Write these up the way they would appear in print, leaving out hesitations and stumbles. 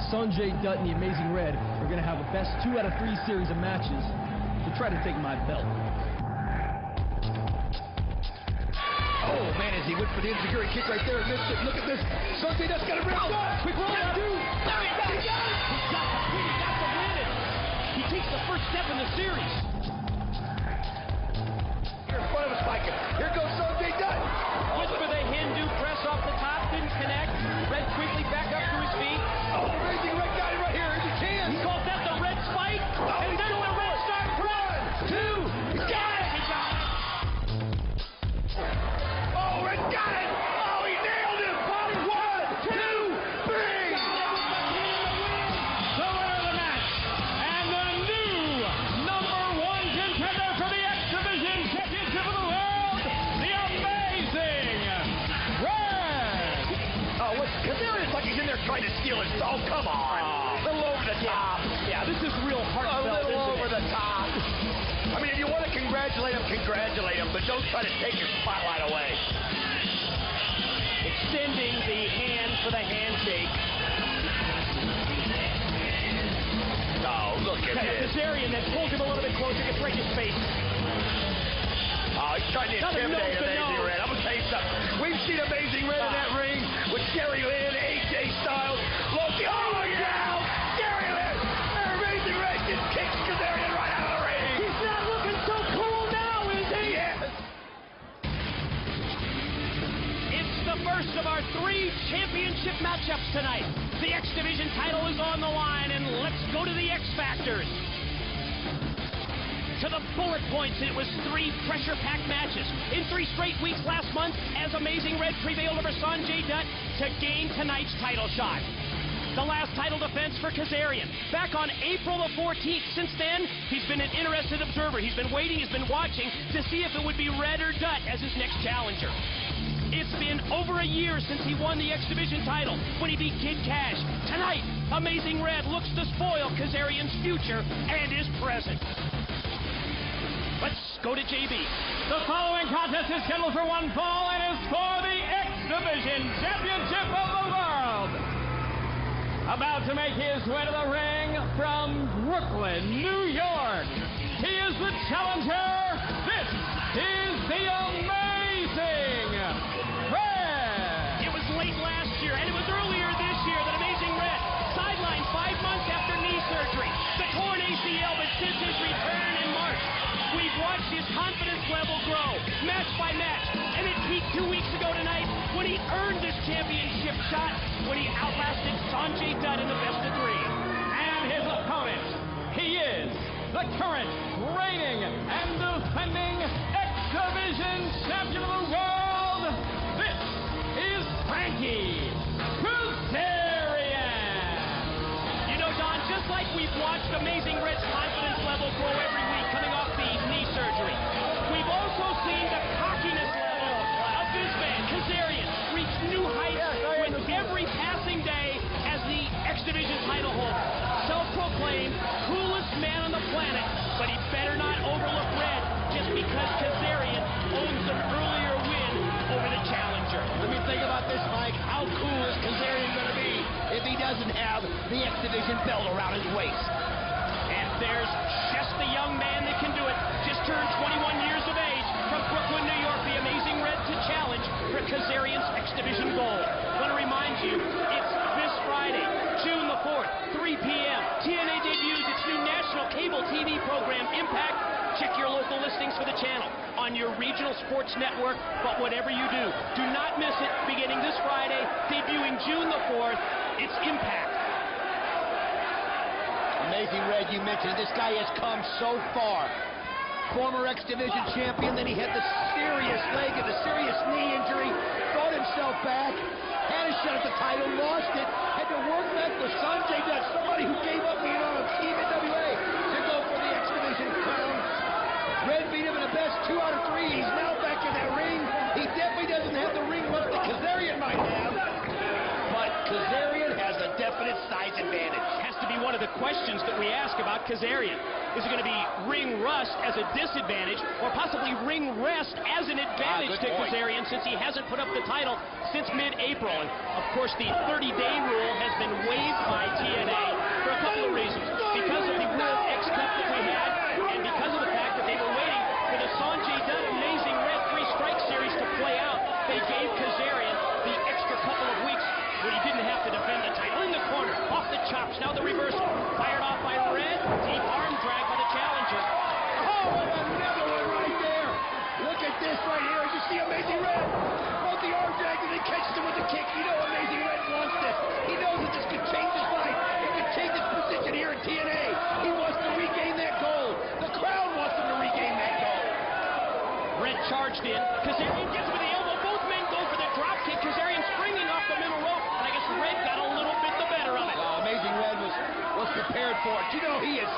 Sanjay Dutt and the Amazing Red are going to have a best 2 out of 3 series of matches to try to take my belt. Oh, man, as he went for the insecurity kick right there and missed it. Look at this. Sanjay Dutt's got a red shot. Quick roll. There he got it. He got the win. He takes the first step in the series. Here in front of us, Mike. Here goes Sanjay Dutt. Went for the Hindu press off the top, didn't connect. Red quickly back up to his feet. Oh, Amazing Red got it right here. He can. He calls that the red spike. Oh, and then the red start. 1, 2, got it. He got it. Oh, Red got it. Oh, he nailed him. 1, 2, 3. The winner of the match and the new #1 contender for the X Division Championship of the world, the Amazing Red. Oh, what's Kazarian's like he's in there trying to steal his. Oh, come on. A little over the top. Yeah, this is real heartfelt. A little over the top. I mean, if you want to congratulate him, but don't try to take your spotlight away. Extending the hand for the handshake. Oh, look at this. Kazarian then pulls him a little bit closer, gets right in his face. Oh, he's trying to intimidate Amazing Red. I'm going to tell you something. We've seen Amazing Red in that ring with Jerry Lynn, AJ Styles, Loki. Oh, yeah! Jerry Lynn! Amazing Red just kicks Kazarian right out of the ring. He's not looking so cool now, is he? Yes. It's the first of our 3 championship matchups tonight. The X Division title is on the line, and let's go to the X Factors. To the bullet points, it was 3 pressure-packed matches in 3 straight weeks last month as Amazing Red prevailed over Sanjay Dutt to gain tonight's title shot. The last title defense for Kazarian back on April the 14th. Since then, he's been an interested observer. He's been waiting, he's been watching to see if it would be Red or Dutt as his next challenger. It's been over a year since he won the X Division title when he beat Kid Cash. Tonight, Amazing Red looks to spoil Kazarian's future and his present. Let's go to JB. The following contest is scheduled for 1 fall and is for the X Division Championship of the World. About to make his way to the ring from Brooklyn, New York. He is the challenger. This is the Amazing Red. It was late last year, and it was earlier this year that Amazing Red sidelined 5 months after knee surgery. The torn ACL, but since his return in March, we've watched his confidence level grow, match by match, and it peaked 2 weeks ago tonight when he earned this championship shot, when he outlasted Sanjay Dutt in the best of 3. And his opponent, he is the current reigning and defending X Division champion of the world. This is Frankie Kazarian. You know, Don, just like we've watched Amazing Red's confidence level grow every week coming off the knee surgery, we've also seen the cockiness level of this man, Kazarian, reach new heights with every passing day as the X Division title holder. Self-proclaimed coolest man on the planet, but he better not overlook Red just because Kazarian owns an earlier win over the challenger. Let me think about this, Mike. How cool is Kazarian going to be if he doesn't have the X Division belt around his waist? And there's just the young man that can do it. Just turned 21 years of age from Brooklyn, New York. The Amazing Red to challenge for Kazarian's X Division gold. I want to remind you, it's this Friday, June the 4th, 3 p.m. TNA debuts its new national cable TV program, Impact. Check your local listings for the channel on your regional sports network. But whatever you do, do not miss it. Beginning this Friday, debuting June the 4th, it's Impact. Amazing Red, you mentioned this guy has come so far. Former X Division champion, then he had the serious leg and the serious knee injury, brought himself back, had a shot at the title, lost it, had to work back with Sanjay Dutt, somebody who gave up being on a team in WA to go for the X Division crown. Red beat him in the best 2 out of 3. He's now back in that ring. He definitely doesn't have the ring rust that Kazarian might have, but Kazarian has a definite size advantage. Has to be one of the questions that we ask about Kazarian. Is it going to be ring rust as a disadvantage, or possibly ring rest as an advantage to Kazarian, since he hasn't put up the title since mid-April? And of course, the 30-day rule has been waived by TNA. chops. Now the reversal. Fired off by Red. Deep arm drag by the challenger. Oh, another one right there. Look at this right here. You see Amazing Red. Both the arm drag and then catches him with the kick. You know Amazing Red wants this. He knows that this could change his life. It could change his position here in TNA. He wants to regain that gold. The crowd wants him to regain that gold. Red charged in. Kazarian gets him with the elbow. Both men go for the drop kick. Kazarian springing off the middle rope. And I guess Red got a little bit the better of it. Amazing Red was prepared for it. You know he has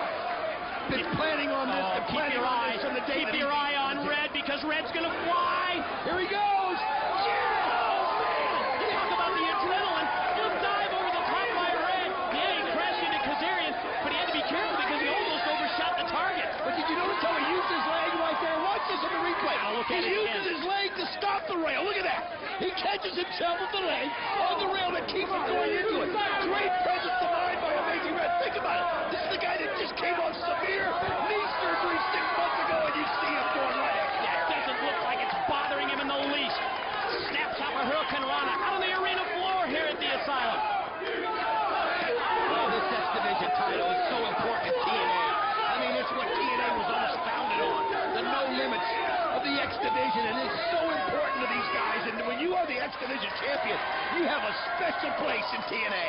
been planning on this. Keep your eye. Keep your eye on Red because Red's going to fly. Here he goes. Yeah! Oh, man. Talk about the adrenaline. Flip dive over the top by Red. Yeah, he crashed into Kazarian, but he had to be careful because he almost overshot the target. But did you notice how he used his leg right there? Watch this on the replay. He uses his leg to stop the rail. Look at that. He catches himself with the leg on the rail that keeps him going into it. Great presence of mind by Amazing Red. Think about it. This is the guy that just came off severe knee surgery 6 months ago, and you see him going right at it. That doesn't look like it's bothering him in the least. Snaps out a Hurricane Rana out on the arena floor here at the Asylum. Oh, this X Division title is so important to TNA. I mean, it's what TNA was almost founded on. The no limits of the X Division, and it's so important to these guys. And when you are the X Division champion, you have a special place in TNA.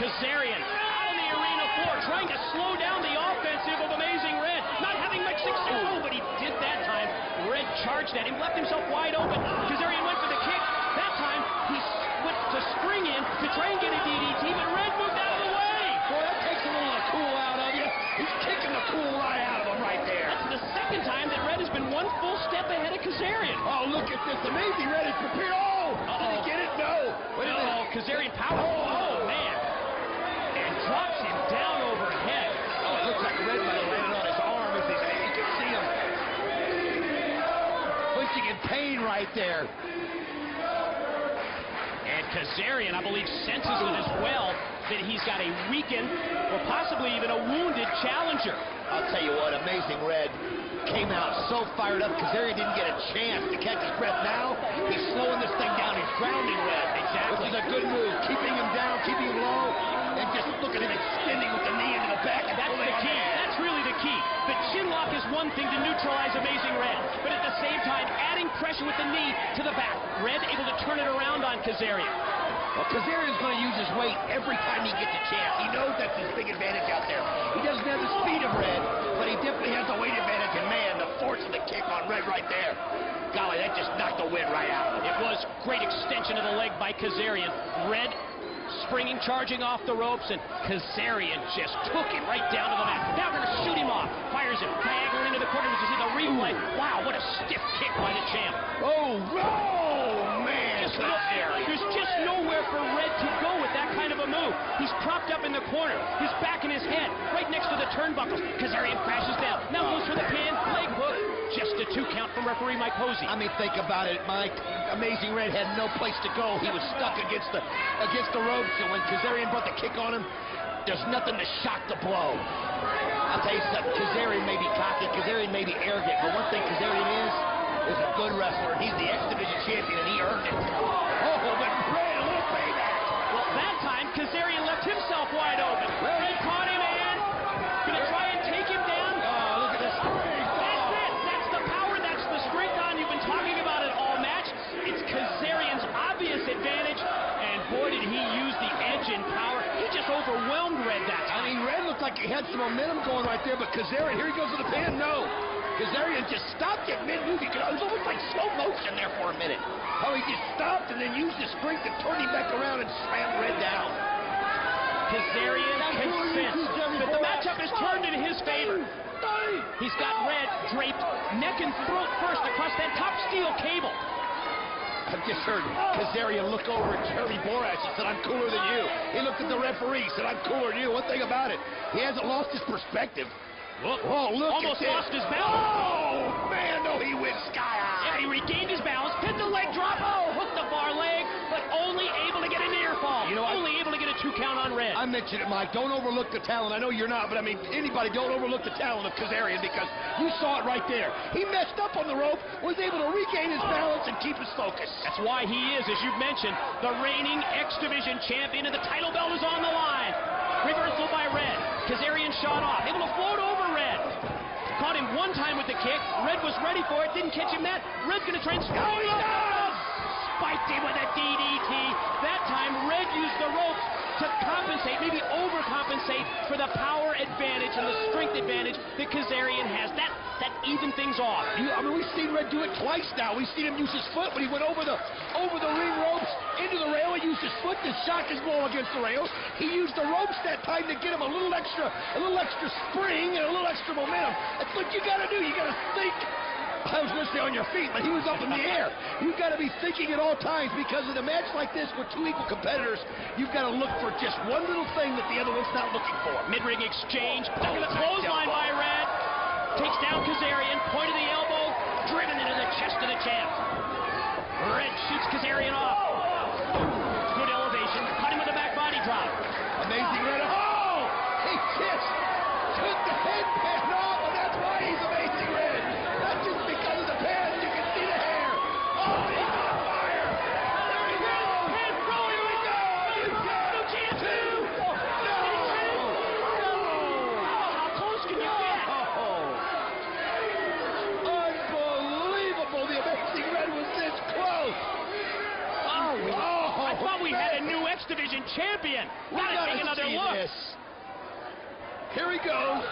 Kazarian out on the arena floor trying to slow down the offensive of Amazing Red. Not having much success. Oh, but he did that time. Red charged at him, left himself wide open. Kazarian went for the kick. That time, he switched to spring in to try and get a DDT, but Red moved out of the way. Boy, that takes a little of the cool out of you. He's kicking the cool right out of him right there. That's the second time that Red has been one full step ahead of Kazarian. Oh, look at this. Amazing Red is prepared. Oh, did he get it? No. Wait a minute. Kazarian power. Oh, man. And drops him down overhead. Oh, it looks like Red might have landed on his arm. You can see him pushing in pain right there. And Kazarian, I believe, senses it as well that he's got a weakened or possibly even a wounded challenger. I'll tell you what, Amazing Red came out so fired up. Kazarian didn't get a chance to catch his breath. Now he's slowing this thing down. He's grounding Red. Exactly. Which is a good move. Keeping him down, keeping him low, and just look at him extending with the knee into the back. And that's the key. That's really the key. The chin lock is one thing to neutralize Amazing Red, but at the same time, adding pressure with the knee to the back. Red able to turn it around on Kazarian. Well, Kazarian's going to use his weight every time he gets a chance. He knows that's his big advantage out there. He doesn't have the speed of Red, but he definitely has the weight advantage. And man, the force of the kick on Red right there. Golly, that just knocked the wind right out of him. It was great extension of the leg by Kazarian. Red springing, charging off the ropes, and Kazarian just took him right down to the mat. Now going to shoot him off. Fires him diagonally into the corner. As you see the replay. Wow, what a stiff kick by the champ. Oh, man. There's just nowhere for Red to go with that kind of a move. He's propped up in the corner, his back and his head, right next to the turnbuckles. Kazarian crashes down. Now goes for the pin, leg hook. Just a 2 count from referee Mike Posey. I mean, think about it, Mike. Amazing Red had no place to go. He was stuck against the ropes, and when Kazarian brought the kick on him, there's nothing to shock the blow. I'll tell you something, Kazarian may be cocky, Kazarian may be arrogant, but one thing Kazarian is a good wrestler. He's the X Division champion, and he earned it. Oh, but Red, a little payback. Well, that time, Kazarian left himself wide open. Red caught him in. Gonna try and take him down. Oh, look at this. That's it. That's the power. That's the strength on. You've been talking about it all match. It's Kazarian's obvious advantage, and boy, did he use the edge in power. He just overwhelmed Red that time. I mean, Red looked like he had some momentum going right there, but Kazarian, here he goes to the pin. No. Kazarian just stopped at mid-move. It was almost like slow motion there for a minute. How he just stopped and then used his strength and turned him back around and slammed Red down. Kazarian consents that the matchup is turned in his favor. He's got Red draped neck and throat first across that top steel cable. I've just heard Kazarian look over at Jeremy Borash and said, "I'm cooler than you." He looked at the referee, said, "I'm cooler than you." One thing about it, he hasn't lost his perspective. Look, look almost lost his balance. Oh, man, no, he went sky high. Yeah, he regained his balance, hit the leg drop, hooked the bar leg, but only able to get a near fall. You know, only able to get a 2 count on Red. I mentioned it, Mike. Don't overlook the talent. I know you're not, but I mean, anybody, don't overlook the talent of Kazarian because you saw it right there. He messed up on the rope, was able to regain his balance and keep his focus. That's why he is, as you've mentioned, the reigning X Division champion, and the title belt is on the line. Reversal by Red. Kazarian shot off. Able to float over Red. Caught him one time with the kick. Red was ready for it. Didn't catch him that. Red's going to try and spike him. Spiked him with a DDT. That time, Red used the ropes to compensate, maybe overcompensate for the power advantage and the strength advantage that Kazarian has. That evened things off. I mean, we've seen Red do it twice now. We've seen him use his foot when he went over the ring ropes into the rail. He used his foot to shock his blow against the rail. He used the ropes that time to get him a little extra spring and a little extra momentum. That's what you got to do. You got to think. I was going to say on your feet, but he was up in the air. You've got to be thinking at all times, because in a match like this with two equal competitors, you've got to look for just one little thing that the other one's not looking for. Mid-ring exchange. Look at the clothesline by Red. Takes down Kazarian. Point of the elbow. Driven into the chest of the champ. Red shoots Kazarian off. Good elevation. Cut him with a back body drop. Amazing Red. Oh! He just took the headband off, and that's why he's Amazing Red. Not just because of the pants, you can see the hair. Oh, he's on fire. There he goes. Head rolling. Here we go. No chance. Two. No. How close can you get? Unbelievable. The Amazing Red was this close. I thought we had a new X Division champion. Gotta take another look. This. Here he goes.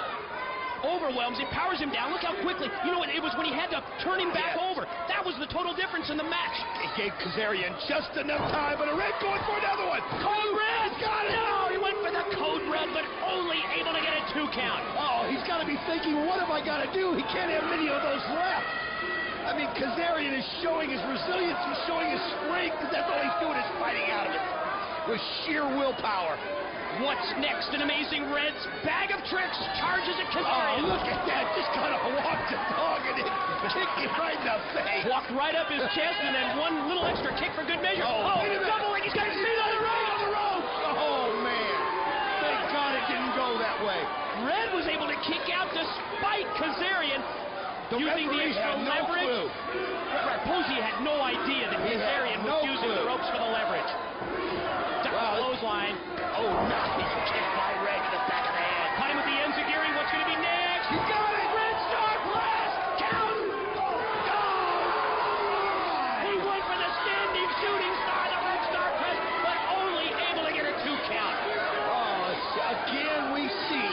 Overwhelms him, powers him down. Look how quickly. You know what? It was when he had to turn him back over. That was the total difference in the match. It gave Kazarian just enough time, but a Red going for another one. Code Red! Got it! No, he went for the Code Red, but only able to get a 2 count. Oh, he's got to be thinking, what have I got to do? He can't have many of those left. I mean, Kazarian is showing his resilience. He's showing his strength, because that's all he's doing is fighting out of it with sheer willpower. What's next in Amazing Red's bag of tricks? Charges at Kazarian. Oh, look at that. Just kind of walked the dog and it kicked him right in the face. Walked right up his chest and then one little extra kick for good measure. Oh, doubling. He's got his feet on the rope. Oh, man. Thank God it didn't go that way. Red was able to kick out despite Kazarian using the extra leverage. Posey had no idea that Kazarian was using the ropes for the leverage. Clothesline. Oh, nice kick by Red to the back of the head. Caught him with the enziguri. What's going to be next? He got it. Red Star Blast. Count. He went for the standing shooting star, the Red Star Press, but only able to get a 2 count. Oh, again we see,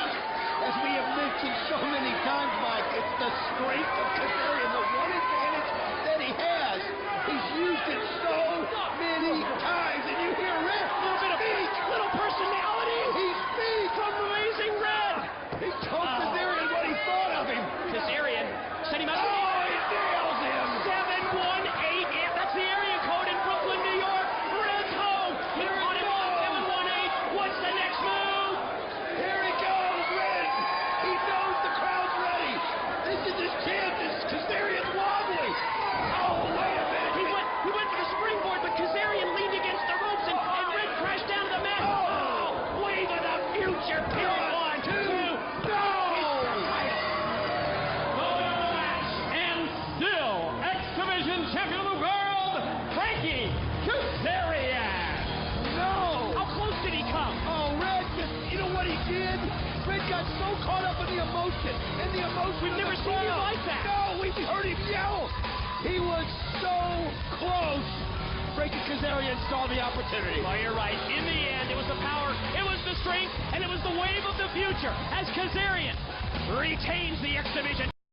as we have mentioned so many times, Mike, it's the strength of Kazarian, the one advantage that he has. He's used it so many times, and you hear Red. Little personality. He speaks from Amazing Red. He told Kazarian what he thought of him. Kazarian set him up. Oh, he nails him. 718. Yeah, that's the area code in Brooklyn, New York. Red's home. He caught him on 718. What's the next move? Here he goes, Red. He knows the crowd's ready. This is his chances. Kazarian's wobbly. Oh, wait a minute. He went for the springboard, but Kazarian leaned against the ropes and Red crashed down to the mat. Oh, wave of the future. Period. 1, 2. No. And still, X Division champion of the world, Frankie Kazarian. No. How close did he come? Oh, Red, you know what he did? Red got so caught up in the emotion. We've never seen him like that. No, we've heard him yell. He was so close. Frankie Kazarian saw the opportunity. Well, you're right. In the end, it was the power, it was the strength, and it was the wave of the future as Kazarian retains the X Division.